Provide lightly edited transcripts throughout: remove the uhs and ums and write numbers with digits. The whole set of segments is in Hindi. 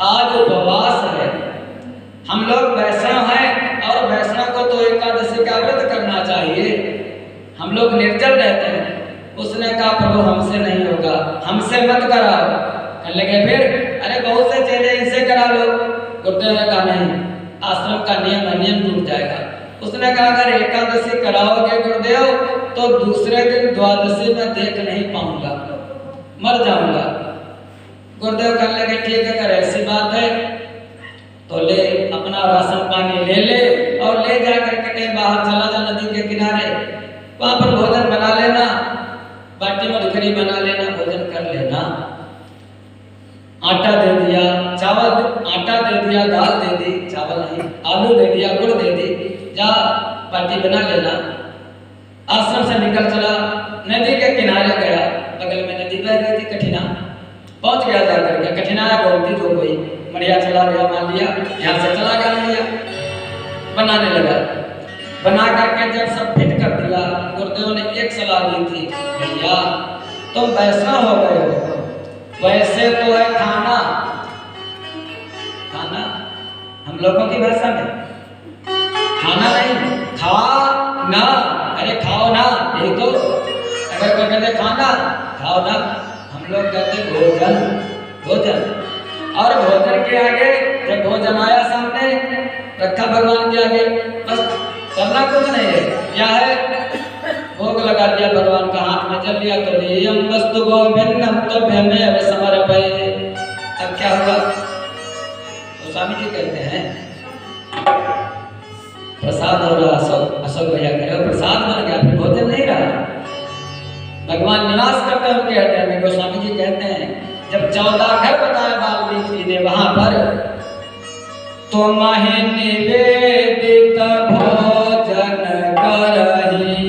आज उपवास है। हम लोग वैष्णव हैं और वैष्णव को तो एकादशी का व्रत करना चाहिए, हम लोग निर्जल रहते हैं। उसने कहा प्रभु हमसे नहीं होगा, हमसे मत कराओ। कहने लगे फिर, अरे बहुत से चेले इनसे करा लो। गुरुदेव ने कहा नहीं, आश्रम का नियम टूट जाएगा। उसने कहा अगर एकादशी कराओगे गुरुदेव तो दूसरे दिन द्वादशी में देख नहीं पाऊंगा, मर जाऊंगा। गुरुदेव कहने लगे ठीक है, अगर ऐसी बात है तो ले अपना राशन पानी ले और ले जाकर के कहीं बाहर चला जा नदी के किनारे, वहां पर भोजन बना लेना, बाटी मधुकरी बना लेना, भोजन कर लेना। आटा दे दिया, चावल, आटा दे दिया, दाल दे दी, चावल नहीं, आलू दे दिया, गुड़ दे दी, जा बाटी बना लेना। आश्रम से निकल चला, नदी के किनारे गया, बगल में नदी बह रही थी कठिना, पहुंच गया जाकर के। कठिनाया बोलती तो कोई मढ़िया चला गया, मान लिया यहाँ से चला गया मढ़िया, बनाने लगा। बना करके जब सब फिट कर दिया, गुरुदेव ने एक सलाह दी थी, भैया तुम वैष्णव हो गए हो, वैसे तो है खाना, खाना हम लोगों की भाषा में खाना नहीं, खा ना, अरे खाओ ना, यही तो। अगर कोई कहते खाना, खाओ ना, हम लोग कहते भोजन, भोजन। और भोजन के आगे जब भोजन आया सामने रखा भगवान के आगे, बस करना कुछ नहीं है, क्या है, भोग लगा दिया भगवान का, हाथ में चल लिया तो यम वस्तु गोविंदम तो भयमेव समर्पये। अब क्या होगा, तो स्वामी जी कहते हैं प्रसाद हो रहा, अशोक भैया कह रहे हो प्रसाद बन गया, फिर भोजन नहीं रहा, भगवान निवास करते हैं उनके हृदय में। गोस्वामी जी कहते हैं जब 14 घर बताया वाल्मीकि जी ने वहां पर, तो महे निवेदित भोजन करही,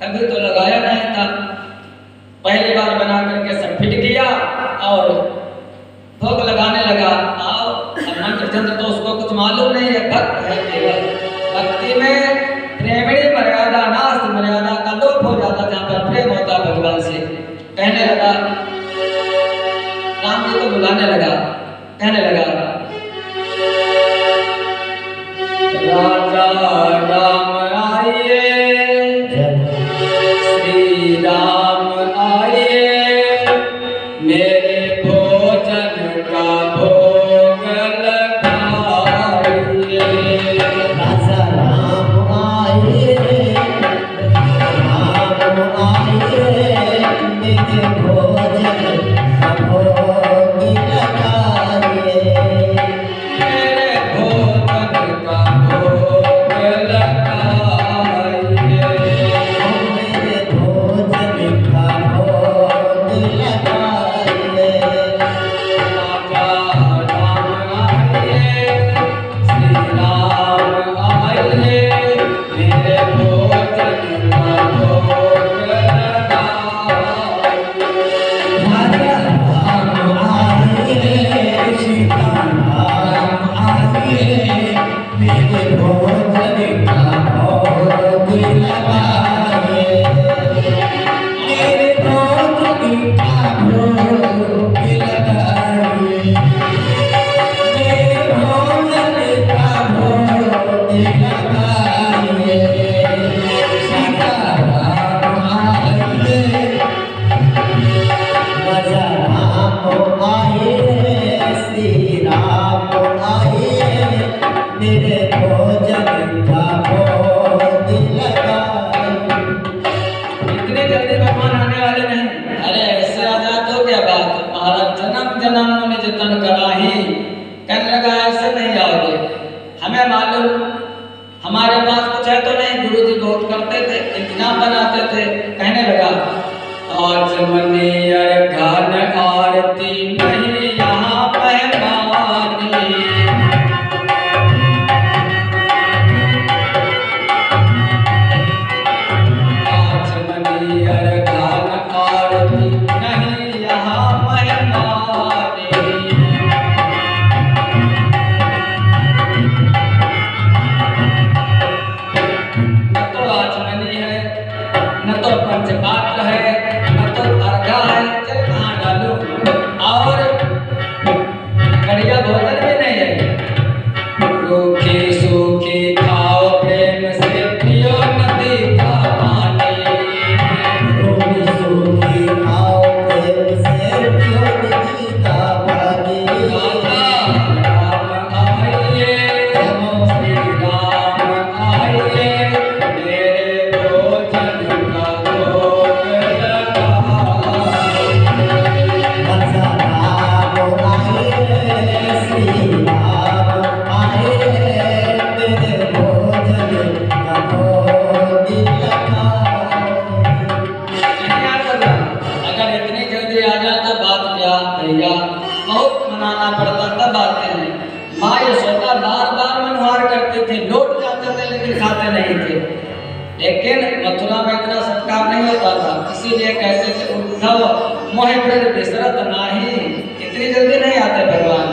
अभी तो लगाया नहीं था, पहली बार बना करके सब फिट किया और भोग लगाने लगा। आओ मंत्र चंद्र तो उसको कुछ मालूम नहीं है, भक्त है केवल, भक्ति में प्रेमणी मर्यादा नास्त, मर्यादा का लोप हो जाता जहाँ पर प्रेम होता भगवान से। कहने लगा, राम जी को बुलाने लगा, कहने लगा राजा राम आइए, श्री राम आइए, मेरे भोजन का भोग लगाइए। राजा राम आइए, राम आइए, मेरे भोजन का भोग लगाइए। मेरे भोजन का भोग लगाइए। मेरे भोजन का भोग लगाइए। राजा राम आइए, श्री राम आइए, मेरे भोजन का भोग लगाइए। राजा राम आइए, सीता राम आइए, मेरे भोजन का भोग लगाइए। मेरे भोजन का भोग लगाइए। मेरे भोजन का भोग लगाइए। सीता राम आइए, राजा राम आइए, श्री राम आइए, मेरे भोजन हमें मालूम हमारे पास कुछ है तो नहीं, गुरुजी बहुत करते थे, इंतजाम बनाते थे। कहने लगा आज मनियर गान आरती नहीं यहाँ मेहमानी, आज मनियर गान आरती नहीं यहाँ मेहमानी। न तो आचमनी है, न तो पंचपात्र है, न तो अर्घा है, चल कहाँ डालूं, और बढ़िया भोजन भी नहीं है। रूखी सूखी खाओ प्रेम से पियो नदी का पानी, रूखी सूखी खाओ प्रेम से पियो नदी का पानी। राम आइए, श्री राम आइए, मेरे भोजन का भोग लगाओ। राजा राम आए, श्री राम आए, मेरे भोजन का भोग लगाओ। अगर इतनी जल्दी आ जाए तो बात क्या भैया, बहुत मनाना पड़ता तब आते हैं। माँ यशोदा बार बार मनहार करते थे, लौट जाते थे लेकिन खाते नहीं थे। लेकिन मथुरा में इतना सत्कार नहीं होता था, इसीलिए कहते थे उद्धव मोह ब्रज बिसरत नाही, इतनी जल्दी नहीं आते भगवान।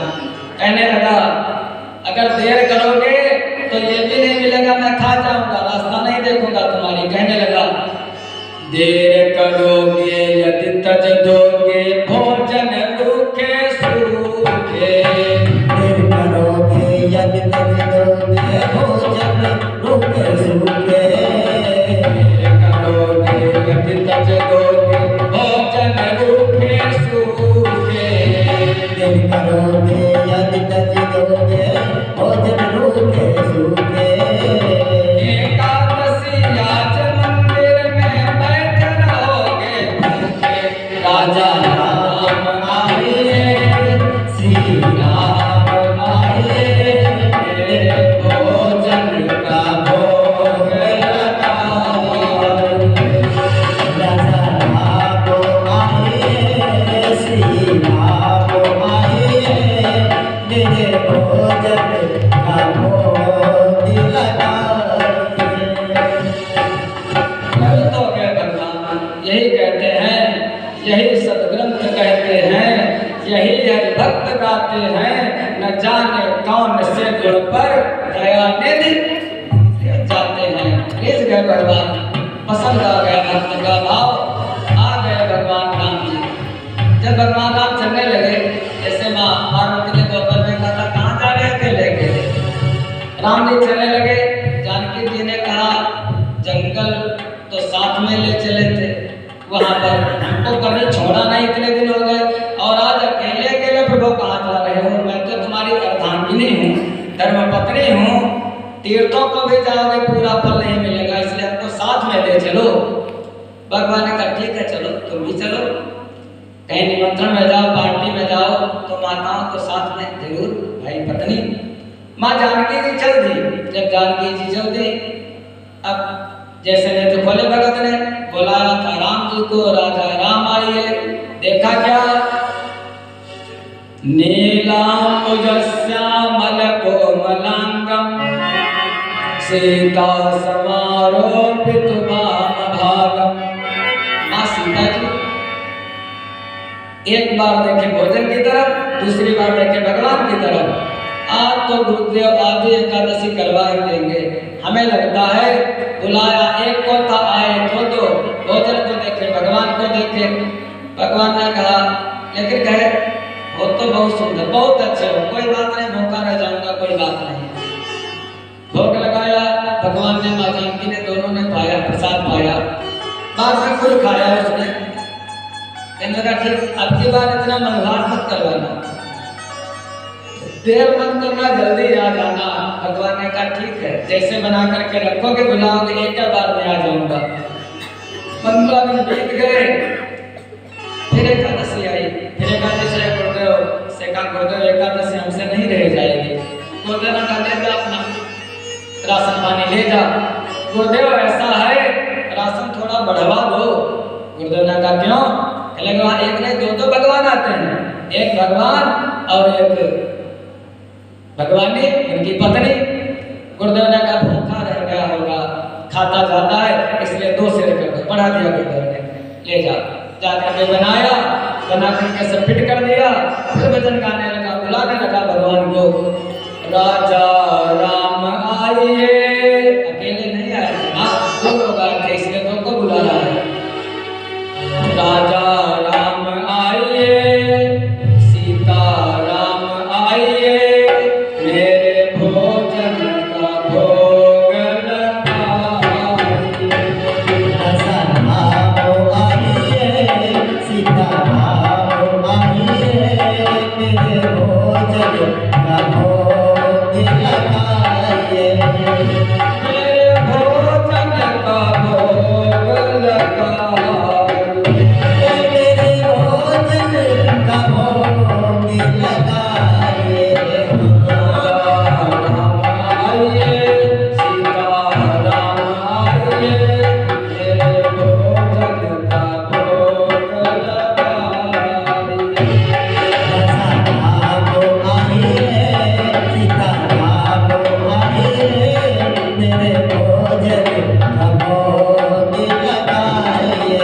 कहने लगा अगर देर करोगे तो ये भी नहीं मिलेगा, मैं खा जाऊंगा, रास्ता नहीं देखूंगा तुम्हारी। कहने लगा देर करोगे यदि तज दोगे भोजन रूखे सूखे, देर करोगे यदि तज दोगे भोजन रूखे सूखे। देर करोगे यदि तज दोगे भोजन रूखे सूखे। देर करोगे यदि तज दोगे भोजन रूखे सूखे। एकादशी आज मंदिर में बैठ रहोगे भूखे, राजा राम आइए, श्री राम आइए, मेरे भोजन का भोग लगाओ। राजा राम आए, श्री राम आए, मेरे भोजन का भोग लगाए। तो क्या भगवान यही कहते हैं, यही सदग्रंथ कहते हैं, यही हरिभक्त गाते हैं, न जाने कौन से गुण पर दया निधि जाते हैं। इस गए भगवान, पसंद आ गया भक्त का भाव, आ गए भगवान राम जी। जब भगवान राम चलने लगे, जैसे माँ पार्वती ने दोपहर में कहा था कहाँ जा रहे अकेले अकेले, राम जी चलने लगे। जानकी जी ने कहा जंगल तो साथ में ले चले थे, वहां पर हमको कभी छोड़ा नहीं, इतने दिन हो गए, और आज अकेले अकेले प्रभु कहाँ जा रहे हो? मैं तो तुम्हारी अर्धांगिनी हूँ, धर्मपत्नी हूँ, तीर्थों को भी जाओगे पूरा फल नहीं मिलेगा, इसलिए हमको साथ में ले चलो। भगवान ने कहा ठीक है चलो, तुम भी चलो, कहीं निमंत्रण में जाओ, पार्टी में जाओ तो माताओं को साथ में जरूर, भाई पत्नी। माँ जानकी जी चल दी। जब जानकी जी चल दी, अब जैसे ने तो खोले भगत ने बुलाया था राम जी को, राजा राम आइए। देखा क्या नीलांबुजश्यामल कोमलांगम सीता समारोपित वामभागम। माँ सीता जी एक बार देखे भोजन की तरफ, दूसरी बार देखे भगवान की तरफ। आज तो गुरुदेव आदि एकादशी करवा ही देंगे। हमें लगता है बुलाया एक को था, आए दो, भोजन को देखे भगवान को देखे। भगवान ने कहा, लेकिन कहे वो तो बहुत सुंदर, बहुत अच्छे हो, कोई बात नहीं, मौका रह जाऊंगा, कोई बात नहीं। भोग लगाया भगवान ने, माँ जानकी ने, दोनों ने पाया, प्रसाद पाया। बाद में खुद खाया उसने। कहने लगा ठीक, अब की बार इतना मनोहार मत करवाना, देर मत करना, जल्दी आ जाना। भगवान ने कहा ठीक है, जैसे बना करके रखोगे, बुलाओगे, एक बार में आ जाऊंगा। 15 दिन बीत गए, फिर एकादशी आई। फिर एकादशी गुरुदेव से कहा, गुरुदेव एकादशी हमसे नहीं रह जाएगी। गुरुदेव ने कहा ले जा अपना राशन पानी ले जा। गुरुदेव ऐसा है, राशन थोड़ा बढ़वा दो। गुरुदेव ने कहा क्यों? कहने वहाँ एक नहीं दो भगवान आते हैं, एक भगवान और एक भगवानी उनकी पत्नी। गुरुदेव ने कहा भूखा रह गया होगा, खाता जाता है, इसलिए 2 शेर कर दो। बढ़ा दिया गुरुदेव ने, ले जा। जाकर के बनाया, बना करके सब फिट कर दिया। फिर भजन गाने लगा, बुलाने लगा भगवान को। राजा राम आइए, अकेले नहीं आए थे, हाँ 2 लोग आए थे, इसलिए 2 को बुला रहा है। राजा राम आइए, सीता राम आइए, मेरे भोजन का भोग लगाइए। राजा राम आइए, सीता राम आइए, मेरे भोजन का भोग लगाइए। मेरे भोजन का भोग लगाइए। मेरे भोजन का भोग लगाइए। राम आइए, सीता राम आइए, मेरे भोजन का भोग लगाइए। राजा राम आइए, सीता राम आइए, मेरे भोजन का भोग लगाइए।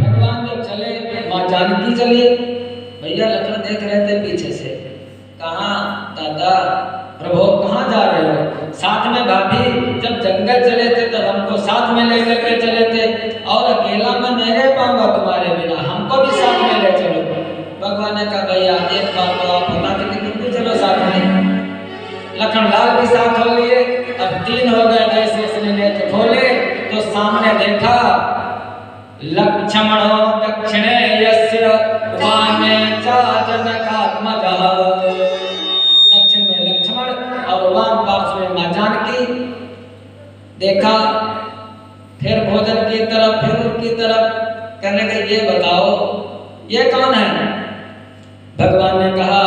भगवान जब चले, माँ जानकी चली, भैया लक्ष्मण देख रहे थे पीछे से। कहाँ दादा प्रभु कहाँ जा रहे हो? साथ में भाभी जब जंगल चले थे तब हमको साथ में लेकर के चले थे, और अकेला मैं नहीं रह पाऊंगा तुम्हारे बिना, हमको भी साथ में ले चलो। भगवान ने कहा भैया एक बात तो आप बता दें कि तुम भी चलो साथ में। लखनलाल भी साथ हो लिए, अब 3 हो गए। जैसे इसने नेत्र खोले तो सामने देखा लक्ष्मणो दक्षिणे यस्य वामे च जनकात्मजः। दक्षिण में लक्ष्मण और वाम पार्श्व में मां जानकी। देखा फिर भोजन की तरफ, फिर उनकी तरफ, कहने लगे ये बताओ ये कौन है? भगवान ने कहा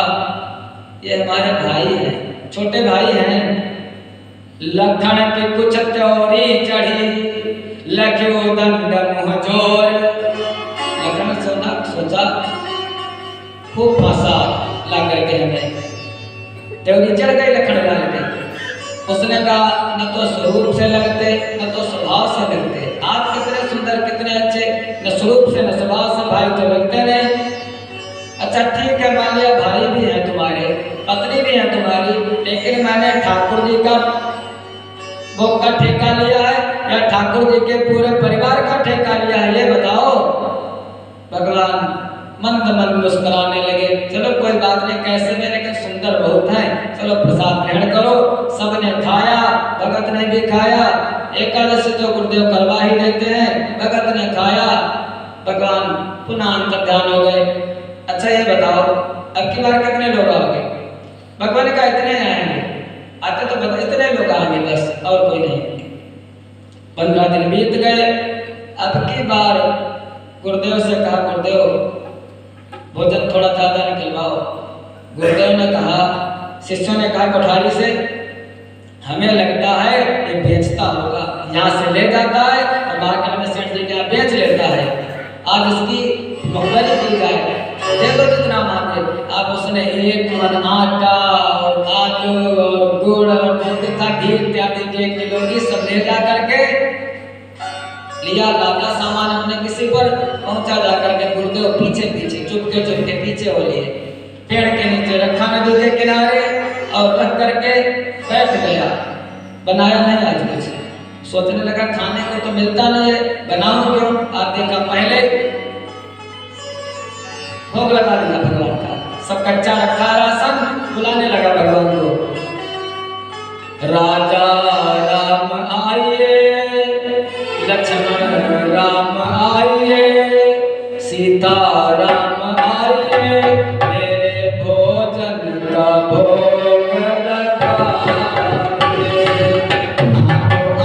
ये हमारे भाई हैं, छोटे भाई हैं। लखन की कुछ त्योरी चढ़ी, लख्यो दंड मुँह जोर। लखन सोचा खूब फांसा ला करके हमें, त्योरी चढ़ गई लखन लाल के। उसने कहा न तो स्वरूप से लगते न तो स्वभाव से लगते, आप कितने सुंदर कितने अच्छे, न स्वरूप से न स्वभाव से भाई तो लगते नहीं। अच्छा ठीक है, मान लिया भाई भी हैं तुम्हारे, पत्नी भी है तुम्हारी, लेकिन मैंने ठाकुर जी का भोग का ठेका लिया है या ठाकुर जी के पूरे परिवार का ठेका लिया है, ये बताओ। भगवान मंद मंद मुस्कुराने लगे। चलो कोई बात नहीं, कैसे में लेकिन सुंदर बहुत है, चलो प्रसाद ग्रहण करो। सबने खाया, भगत ने भी खाया। एकादशी तो गुरुदेव करवा ही देते हैं, भगत ने खाया। भगवान पुनः अंतर ध्यान हो गए। अच्छा ये बताओ अब की बार कितने लोग आओगे? भगवान ने कहा इतने आएंगे। आते तो बता इतने लोग आएंगे बस, और कोई नहीं। 15 दिन बीत गए। अब की बार गुरुदेव से कहा गुरुदेव भोजन थोड़ा ज्यादा निकलवाओ। गुरुदेव ने कहा, शिष्यों ने कहा कोठारी से हमें लगता है ये बेचता होगा, यहाँ से ले जाता है और मार्केट में सेठ जी के बेच लेता है। आज इसकी मुखबरी की जाए, दे दो जितना मांगे। अब उसने 1 मन आटा और आलू और गुड़ और घी इत्यादि के 1 किलो की सब ले जा करके लिया। लादा सामान अपने किसी पर पहुंचा जा करके गुरुदेव पीछे पीछे चुपके पीछे हो लिए। पेड़ के नीचे रखा नदी के किनारे और रख करके बैठ गया। बनाया नहीं आज कुछ, सोचने लगा खाने को तो मिलता नहीं है, बनाऊं क्यों? आज देखा पहले भोग लगा दिया भगवान का, सब कच्चा रखा राशन, बुलाने लगा भगवान को। राजा राम आइए, लक्ष्मण राम आइए, सीता राम आइए, मेरे भोजन का भोग लगाइए।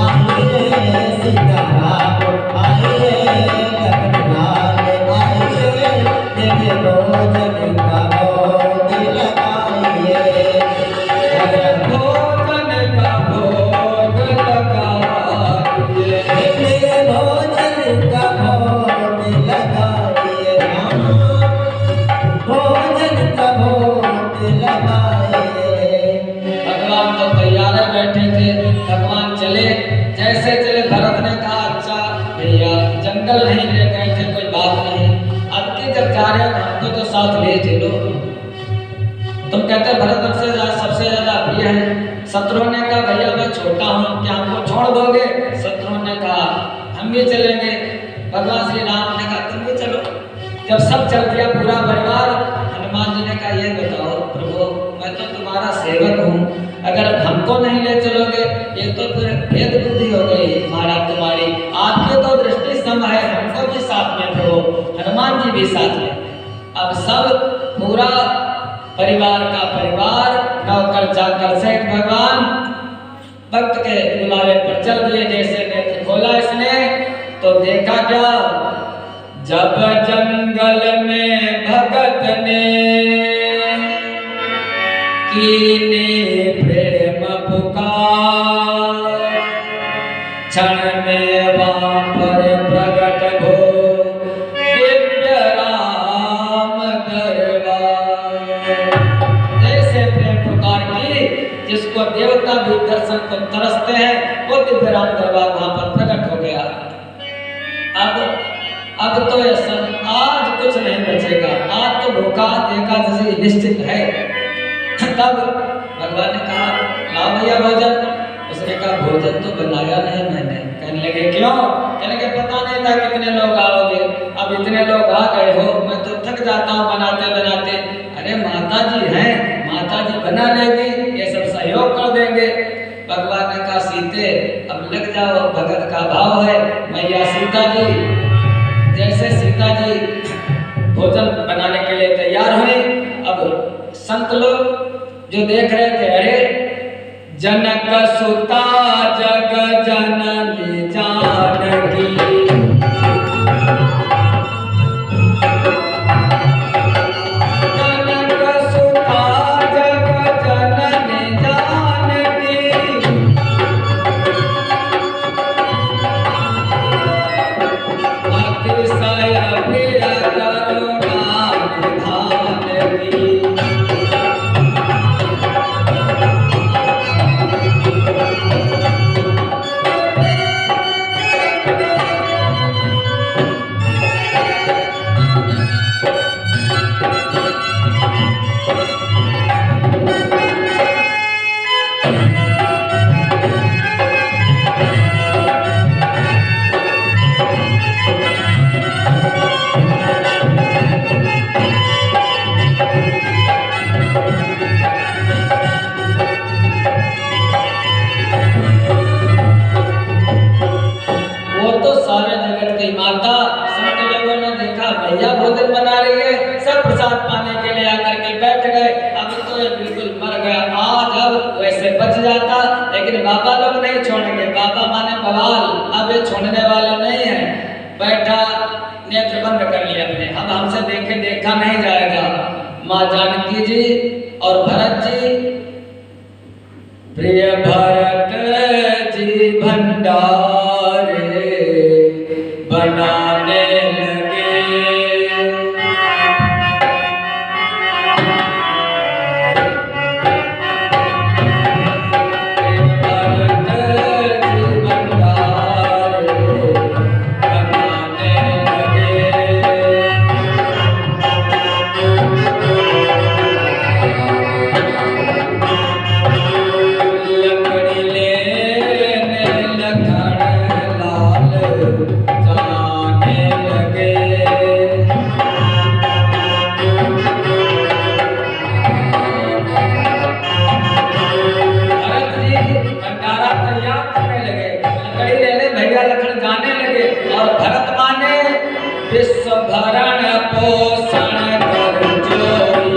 आइए सीता राम जंगल नहीं ले गए थे कोई बात नहीं, अब की जब जा रहे हो हमको तो साथ ले चलो। तुम कहते भरत से सबसे ज्यादा प्रिय है। शत्रुओं ने कहा भैया मैं छोटा हूँ, क्या हमको छोड़ दोगे? शत्रुओं ने कहा हम भी चलेंगे। भगवान श्री राम ने कहा तुम भी चलो। जब सब चल दिया पूरा परिवार, हनुमान जी ने कहा ये बताओ प्रभु मैं तो तुम्हारा सेवक हूँ, अगर हमको नहीं ले चलोगे ये तो फिर भेद बुद्धि हो गई महाराज तुम्हारी, आपकी तो दृष्टि सम है, हमको भी साथ में प्रभु, हनुमान जी भी साथ में। अब सब पूरा परिवार का परिवार नौकर चाकर सहित भगवान भक्त के बुलावे पर चल दिए। जैसे नेत्र खोला इसने तो देखा क्या, जब जंगल में भगत ने कीने प्रेम पुकार, क्षण में वहाँ पर प्रकट हो दिव्य राम दरबार। जैसे प्रेम पुकार की जिसको देवता भी दर्शन को तरसते हैं, वो दिव्य राम दरबार वहाँ पर प्रकट हो गया। अब तो आज कुछ नहीं बचेगा, आज तो भूखा एकादशी निश्चित है। तब भगवान ने कहा लाओ भैया भोजन। उसने कहा भोजन तो बनाया नहीं मैंने। कहने लगे क्यों? कहने लगे पता नहीं था कितने लोग आओगे, अब इतने लोग आ गए हो, मैं तो थक जाता हूँ बनाते बनाते। अरे माता जी हैं, माता जी बना लेगी, ये सब सहयोग कर देंगे। भगवान ने कहा सीते अब लग जाओ, भगत का भाव है। मैया सीता जी, जैसे सीता जी भोजन बनाने के लिए तैयार हुए, अब संत लोग जो देख रहे थे, अरे जनक सुता जग जननी जानकी, जनक सुता जग जननी जानकी, अतिशय प्रिय करुणा निधान की। बाबा लोग नहीं छोड़ेंगे, बाबा माने बवाल, अब ये छोड़ने वाले नहीं है। बैठा नेत्र बंद कर लिया अपने, अब हमसे देखे देखा नहीं जाएगा। माँ जानकी जी और भरत जी, प्रिय भरत जी भंडारे बनाने लगे, विश्व भरण पोषण कर जोई,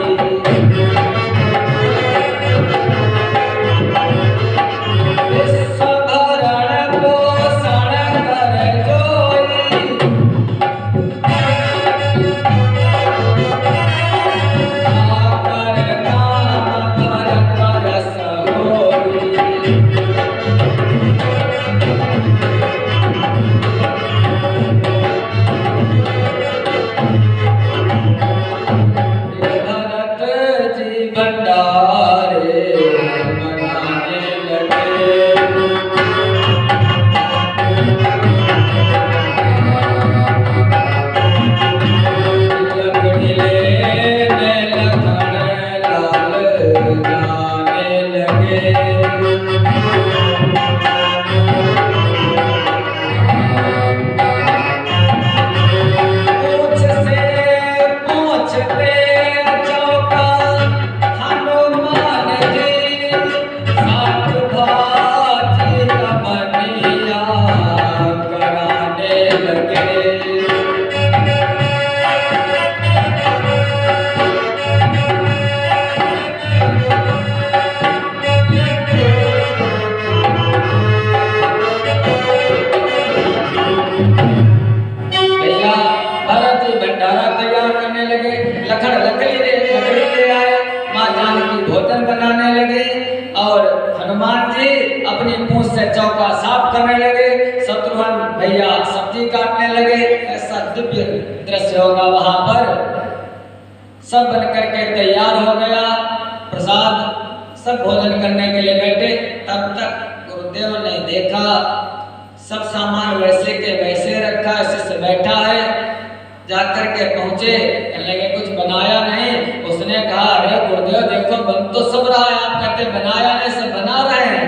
विश्व भरण पोषण कर जोई, आकर नाम कर रस होई। भोजन बनाने लगे और हनुमान जी अपनी पूंछ से चौका साफ करने लगे, शत्रुघ्न भैया सब्जी काटने लगे। ऐसा दिव्य दृश्य होगा वहां पर। सब बनकर के तैयार हो गया, प्रसाद सब भोजन करने के लिए बैठे। तब तक गुरुदेव ने देखा सब सामान वैसे के वैसे रखा, ऐसे से बैठा है। जाकर के पहुंचे, कहने लगे कुछ बनाया नहीं। उसने कहा अरे गुरुदेव देखो बन तो सब रहा है, आप कहते बनाया नहीं, सब बना रहे हैं।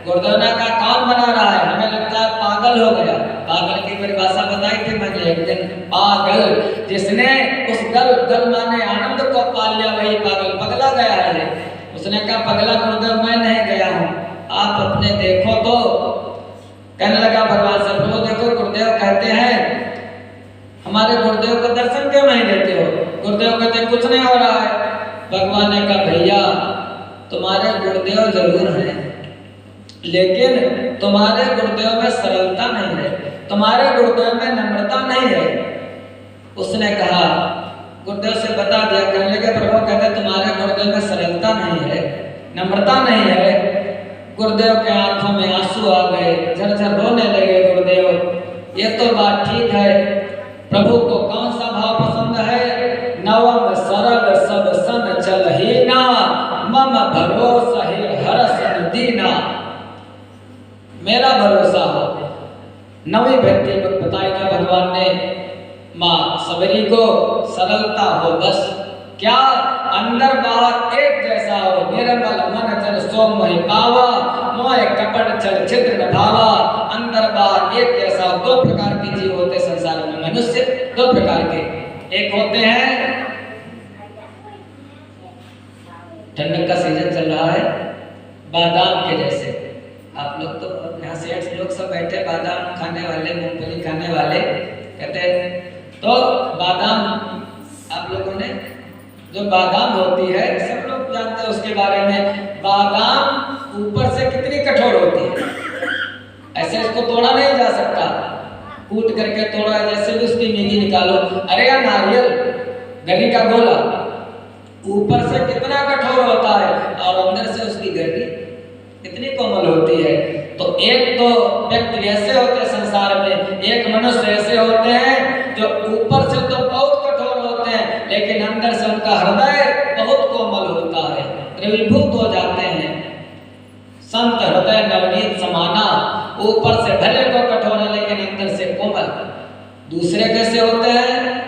गुरुदेव ने कहा कौन बना रहा है? हमें लगता है पागल हो गया। पागल की परिभाषा बताई थी मैंने एक दिन, पागल जिसने उस गल माने आनंद को पा लिया वही पागल, पगला गया है। उसने कहा पगला गुरुदेव मैं नहीं गया हूँ, आप अपने देखो तो। कहने लगा भगवान से प्रभु देखो गुरुदेव कहते हैं हमारे गुरुदेव को दर्शन क्यों नहीं देते हो? गुरुदेव कहते कुछ नहीं हो रहा है। भगवान ने कहा भैया तुम्हारे गुरुदेव जरूर हैं, लेकिन तुम्हारे गुरुदेव में सरलता नहीं है, तुम्हारे गुरुदेव में नम्रता नहीं है। उसने कहा गुरुदेव से बता दिया। कहने लगे प्रभु कहते तुम्हारे गुरुदेव में सरलता नहीं है, नम्रता नहीं है। गुरुदेव के आंखों में आंसू आ गए, झरझर रोने लगे गुरुदेव। ये तो बात ठीक है, प्रभु को कौन सा भाव पसंद है? नवम सरल सब सन चलहीना, मम भरोसा है हरसन दीना। मेरा भरोसा हो। नवी व्यक्ति बताएगा भगवान ने माँ सबरी को, सरलता हो बस। क्या? अंदर बाहर एक जैसा हो, निर्मल मन जन सोम मोहि पावा, मोह कपट छल छिद्र न भावा। अंदर बाहर एक जैसा हो। दो प्रकार के जीव होते संसार में, मनुष्य दो प्रकार के। एक होते हैं, ठंडक का सीजन चल रहा है, बादाम के जैसे। आप लोग तो यहाँ सेठ लोग सब बैठे बादाम खाने वाले, मूंगफली खाने वाले, कहते हैं तो बादाम आप लोगों ने जो बादाम होती है सब लोग जानते हैं उसके बारे में। बादाम ऊपर से कितनी कठोर होती है, ऐसे इसको तोड़ा नहीं जा सकता, कूट करके तोड़ा जैसे भी उसकी नींगी निकालो। अरे यार नारियल गरी का गोला ऊपर से कितना कठोर होता है और अंदर से उसकी गरी कितनी कोमल होती है। तो एक तो व्यक्ति ऐसे होते हैं संसार में, एक मनुष्य ऐसे होते हैं जो ऊपर से तो बहुत कठोर होते हैं लेकिन अंदर से उनका हृदय बहुत कोमल होता है, द्रवीभूत हो जाते हैं। संत हृदय नवनीत समाना, ऊपर से भले को कठोर है लेकिन अंदर से कोमल। दूसरे कैसे होते हैं?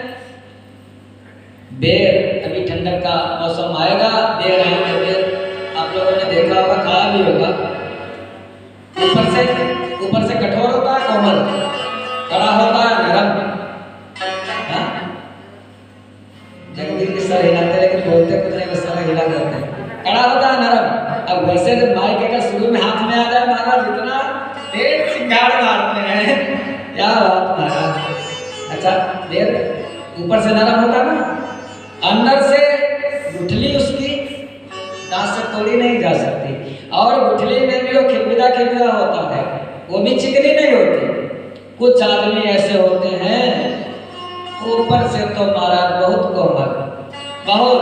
बेर, अभी ठंडक का मौसम आएगा, बेर आएंगे, बेर आप लोगों ने देखा होगा, खाया भी होगा। ऊपर से कठोर होता है, कोमल, कड़ा होता है, नरम। जगदीश सर हिलाते लेकिन बोलते कुछ नहीं, बस सारा हिला करते हैं। कड़ा होता है, नरम। अब वैसे जब माइक अगर शुरू में हाथ में आ जाए महाराज इतना तेज सिंगाड़ मारते हैं, क्या बात महाराज। अच्छा देर ऊपर से नरम होता ना, अंदर से गुठली उसकी दांत से तोड़ी नहीं जा सकती, और गुठली में भी वो खिलबिदा खिलबिदा होता है, वो भी चिकनी नहीं होती। कुछ आदमी ऐसे होते हैं ऊपर से तो महाराज बहुत कोमल, बहुत,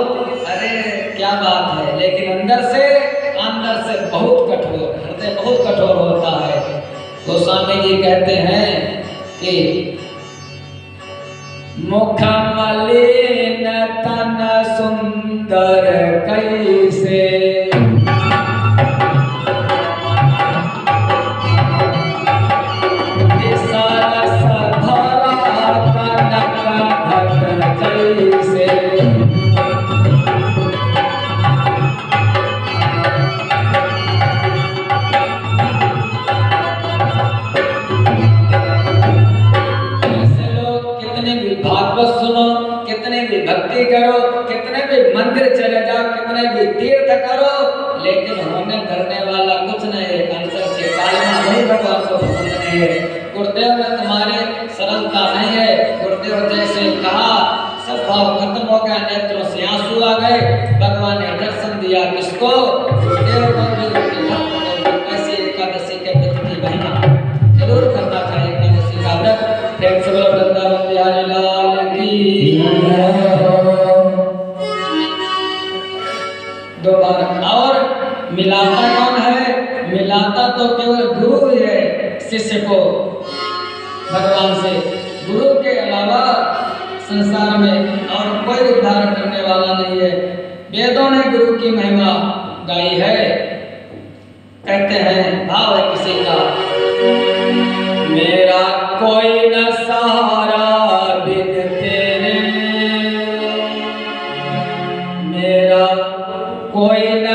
अरे क्या बात है, लेकिन अंदर से बहुत कठोर, हृदय बहुत कठोर होता है। गोस्वामी जी कहते हैं कि मुख मलिन तन सुंदर कैसे, सरस भरा कनक घट कैसे। सुनो, कितने भी भक्ति करो, कितने भी मंदिर चले जाओ, कितने भी तीर्थ करो, लेकिन होने करने वाला कुछ नहीं है, अंतर से कालना नहीं, भगवान को पसंद नहीं है। गुरुदेव में तुम्हारे सरलता नहीं है। गुरुदेव जैसे कहा सब भाव खत्म हो गया, नेत्रों से आंसू आ गए, भगवान ने दर्शन दिया किसको? गुरुदेव को। ऐसी एकादशी के व्रत की महिमा जरूर करना चाहिए, एकादशी का व्रत। प्रेम से बोलो वृंदावन बिहारी लाल की। दो बार और भगवान से। गुरु के अलावा संसार में और कोई उद्धार करने वाला नहीं है। वेदों ने गुरु की महिमा गाई है। कहते हैं, भाव है किसी का, मेरा कोई न सहारा बिन तेरे, मेरा कोई न